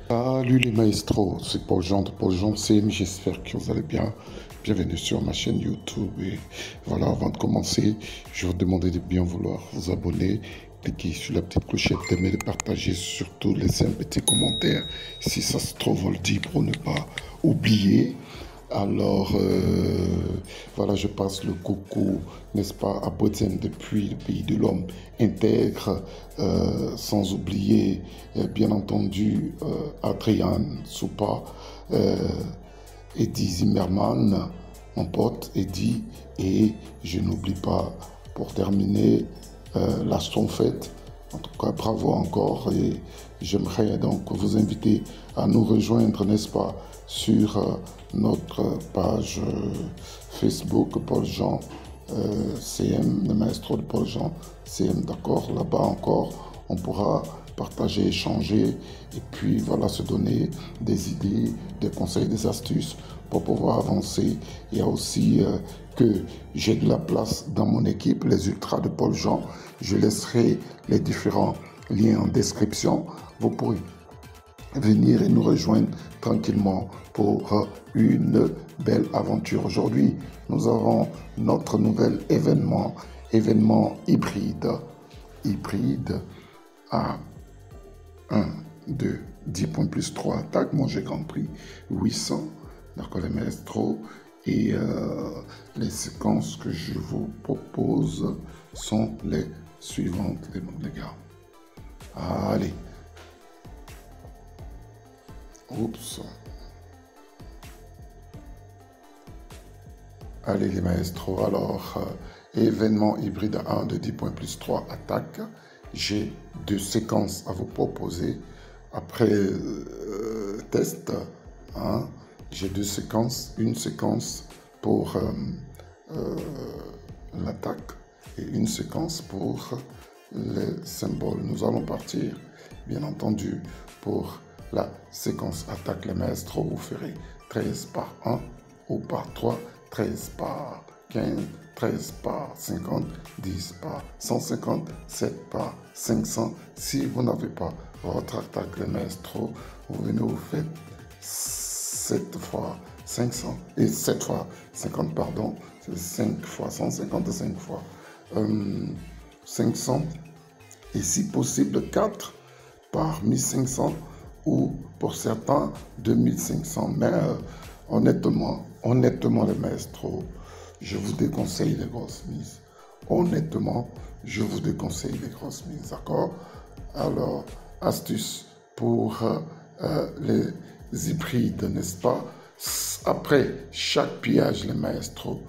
Salut les maestros, c'est Paul Jean de Paul Jean CM, j'espère que vous allez bien. Bienvenue sur ma chaîne YouTube. Et voilà, avant de commencer, je vous demander de bien vouloir vous abonner, cliquer sur la petite clochette, d'aimer, de partager, surtout laisser un petit commentaire si ça se trouve, on le dit pour ne pas oublier. Alors, voilà, je passe le coucou, n'est-ce pas, à Bozen depuis le pays de l'homme intègre, sans oublier, bien entendu, Adrian Soupa, Eddie Zimmerman, mon pote Eddie, et je n'oublie pas, pour terminer, la Stonefête. En tout cas, bravo encore et j'aimerais donc vous inviter à nous rejoindre, n'est-ce pas, sur notre page Facebook Paul Jean CM, le maestro de Paul Jean CM, d'accord. Là-bas encore, on pourra partager, échanger et puis voilà, se donner des idées, des conseils, des astuces pour pouvoir avancer. Il y a aussi que j'ai de la place dans mon équipe, les Ultras de Paul Jean. Je laisserai les différents liens en description. Vous pourrez venir et nous rejoindre tranquillement pour une belle aventure. Aujourd'hui, nous avons notre nouvel événement hybride à 1, 2, 10 points plus 3 attaques. Moi, j'ai compris 800, d'accord, les maestros. Et les séquences que je vous propose sont les suivantes, les gars. Allez. Oups. Allez les maestros, alors, événement hybride à 1 de 10 points plus 3 attaques. J'ai deux séquences à vous proposer. Après test, hein, j'ai deux séquences. Une séquence pour l'attaque et une séquence pour les symboles. Nous allons partir, bien entendu, pour la séquence attaque. Les maestros, vous ferez 13 par 1 ou par 3, 13 par 15, 13 par 50, 10 par 150, 7 par 500. Si vous n'avez pas votre attaque, les maestros, vous venez, vous faites 7 fois 500 et 7 fois 50, pardon, c'est 5 fois 150 et 5 fois 500 et si possible 4 par 1500 ou pour certains 2500. Mais honnêtement les maestros, je vous déconseille les grosses mises. Honnêtement, je vous déconseille les grosses mises, d'accord? Alors, astuce pour les hybrides, n'est-ce pas? Après chaque pillage, les maestros,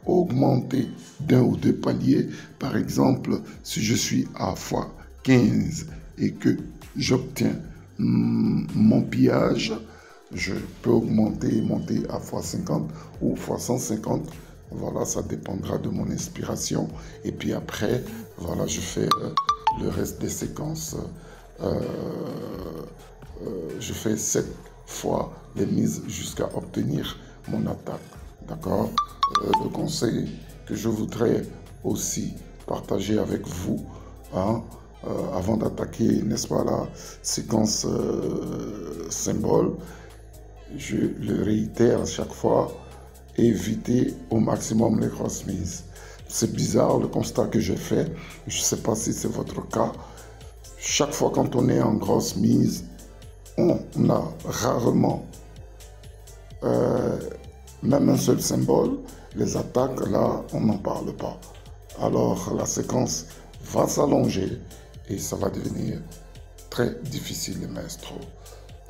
augmenter d'un ou deux paliers. Par exemple, si je suis à x15 et que j'obtiens mon pillage, je peux augmenter et monter à x50 ou x150. Voilà, ça dépendra de mon inspiration. Et puis après, voilà, je fais le reste des séquences. Je fais 7 fois les mises jusqu'à obtenir mon attaque. D'accord? Le conseil que je voudrais aussi partager avec vous, hein, avant d'attaquer, n'est-ce pas, la séquence symbole, je le réitère à chaque fois, éviter au maximum les grosses mises. C'est bizarre le constat que j'ai fait, je ne sais pas si c'est votre cas. Chaque fois quand on est en grosse mise, on a rarement même un seul symbole. Les attaques, là, on n'en parle pas. Alors la séquence va s'allonger et ça va devenir très difficile, les maestros.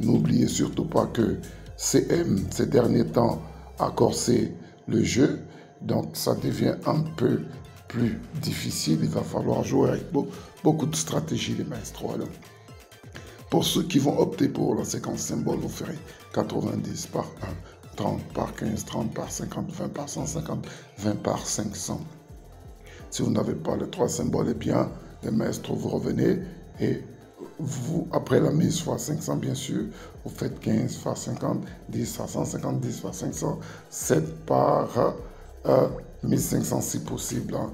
N'oubliez surtout pas que CM, ces derniers temps, a corsé le jeu, donc ça devient un peu plus difficile. Il va falloir jouer avec beaucoup de stratégie, les maestros. Alors, pour ceux qui vont opter pour la séquence symbole, vous ferez 90 par 1, 30 par 15, 30 par 50, 20 par 150, 20 par 500. Si vous n'avez pas les trois symboles, eh bien, les maestros, vous revenez et vous, après la mise fois 500, bien sûr, vous faites 15 fois 50, 10 fois 150, 10 fois 500, 7 par 1500 si possible. Hein.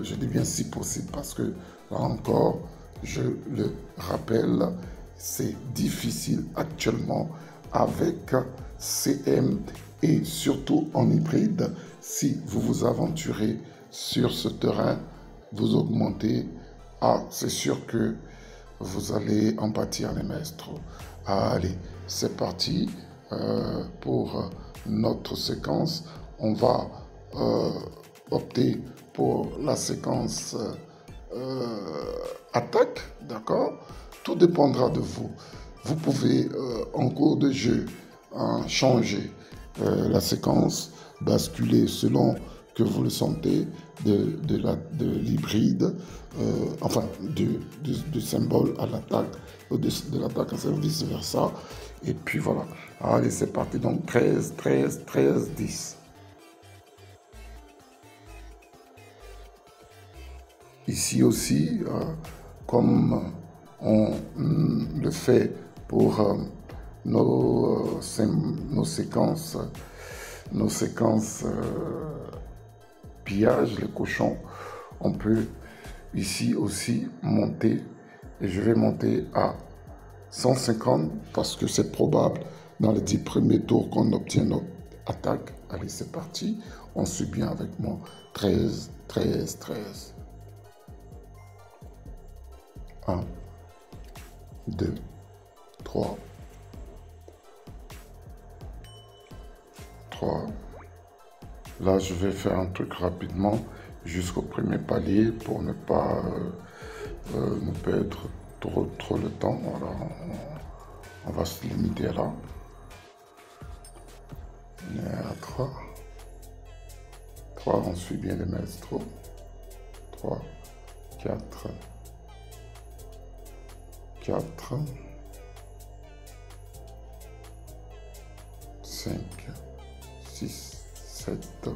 Je dis bien si possible parce que là encore, je le rappelle, c'est difficile actuellement avec CM et surtout en hybride. Si vous vous aventurez sur ce terrain, vous augmentez, c'est sûr que vous allez en pâtir les maestros. Allez, c'est parti pour notre séquence. On va opter pour la séquence attaque, d'accord? Tout dépendra de vous. Vous pouvez en cours de jeu changer la séquence, basculer selon que vous le sentez de l'hybride, enfin du symbole à l'attaque, de l'attaque à vice versa. Et puis voilà. Allez, c'est parti. Donc 13, 13, 13, 10. Ici aussi, comme on le fait pour nos séquences pillage, les cochons, on peut ici aussi monter, et je vais monter à 150 parce que c'est probable dans les 10 premiers tours qu'on obtient notre attaque. Allez, c'est parti. On suit bien avec moi. 13, 13, 13. 1, 2, 3, 3. Là, je vais faire un truc rapidement jusqu'au premier palier pour ne pas nous perdre trop le temps. Voilà, on va se limiter là. On est à 3. 3, on suit bien les maestros. 3, 4, 4, 5, 6, 7,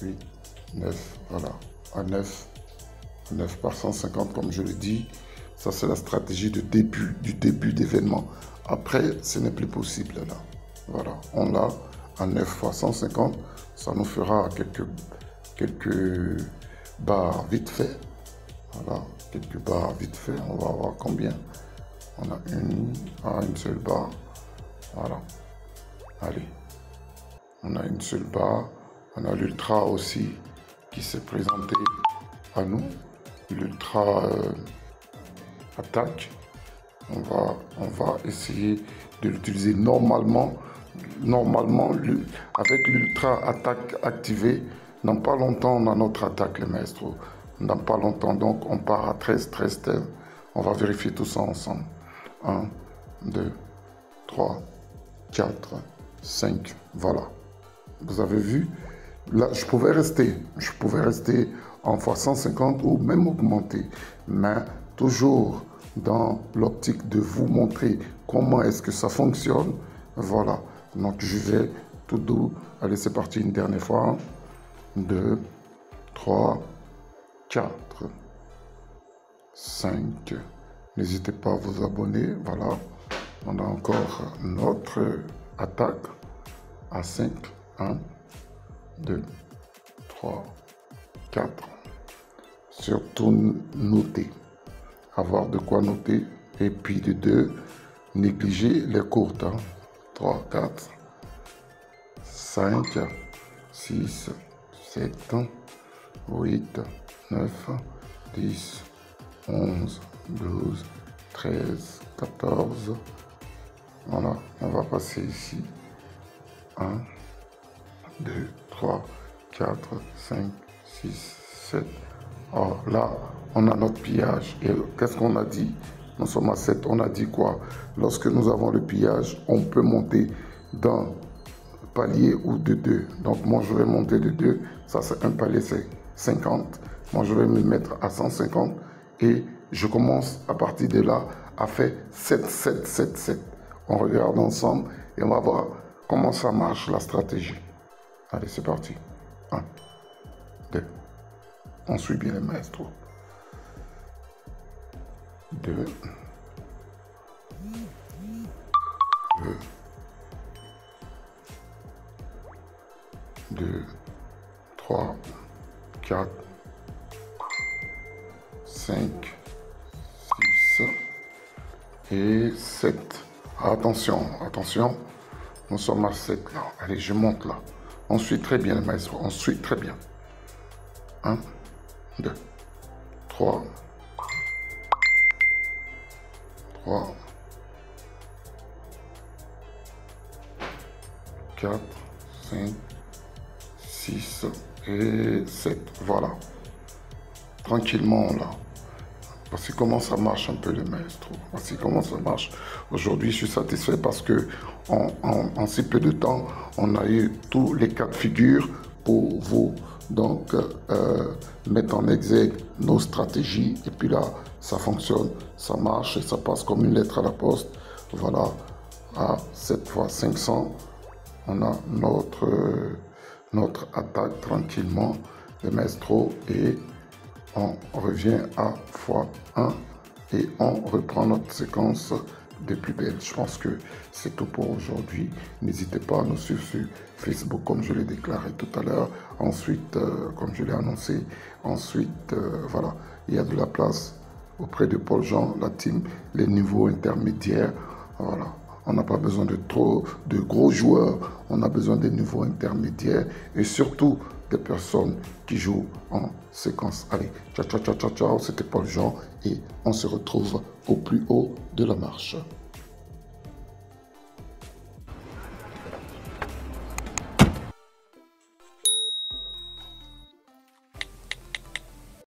8, 9, voilà, à 9 par 150 comme je le dis. Ça c'est la stratégie du début d'événement. Après, ce n'est plus possible là. Voilà, on l'a à 9 fois 150, ça nous fera quelques barres vite fait. Voilà, quelques barres vite fait, on va voir combien. On a une seule barre. Voilà, allez. On a une seule barre. On a l'ultra aussi qui s'est présenté à nous. L'ultra attaque. On va essayer de l'utiliser normalement. Normalement, avec l'ultra attaque activée, dans pas longtemps, on a notre attaque, les maestros. Dans pas longtemps, donc on part à 13, 13 tel. On va vérifier tout ça ensemble. 1, 2, 3, 4, 5, voilà. Vous avez vu, là, je pouvais rester en fois 150 ou même augmenter, mais toujours dans l'optique de vous montrer comment est-ce que ça fonctionne. Voilà, donc je vais tout doux. Allez, c'est parti une dernière fois. 2, 3, 4, 5. N'hésitez pas à vous abonner. Voilà, on a encore notre attaque à 5. 1, 2, 3, 4. Surtout noter. Avoir de quoi noter. Et puis de 2, négliger les courtes. 3, 4, 5, 6, 7, 8, 9, 10, 11, 12, 13, 14. Voilà, on va passer ici. 1, 2, 3, 4, 5, 6, 7. Alors là, on a notre pillage. Et qu'est-ce qu'on a dit? Nous sommes à 7. On a dit quoi? Lorsque nous avons le pillage, on peut monter d'un palier ou de 2. Donc moi, je vais monter de 2. Ça, c'est un palier, c'est 50. Moi, je vais me mettre à 150. Et je commence à partir de là à faire 7, 7, 7, 7. On regarde ensemble et on va voir comment ça marche, la stratégie. Allez, c'est parti. 1, 2. On suit bien les maestros. 2. 2, 3, 4, 5, et 7. Attention, attention. Nous sommes à 7 là. Allez, je monte là. On suit très bien, le maestro. On suit très bien. 1, 2, 3, 3, 4, 5, 6 et 7. Voilà. Tranquillement là. Voici comment ça marche un peu le maestro. Voici comment ça marche. Aujourd'hui, je suis satisfait parce que en si peu de temps, on a eu tous les cas de figure pour vous. Donc, mettre en exergue nos stratégies. Et puis là, ça fonctionne, ça marche et ça passe comme une lettre à la poste. Voilà, à 7 fois 500, on a notre attaque tranquillement, le maestro, et on revient à x1 et on reprend notre séquence de plus belle. Je pense que c'est tout pour aujourd'hui. N'hésitez pas à nous suivre sur Facebook comme je l'ai déclaré tout à l'heure. Ensuite, comme je l'ai annoncé, ensuite, voilà, il y a de la place auprès de Paul Jean, la team, les niveaux intermédiaires. Voilà. On n'a pas besoin de trop de gros joueurs, on a besoin des niveaux intermédiaires et surtout des personnes qui jouent en séquence. Allez, ciao, ciao, ciao, ciao, ciao, c'était Paul Jean et on se retrouve au plus haut de la marche.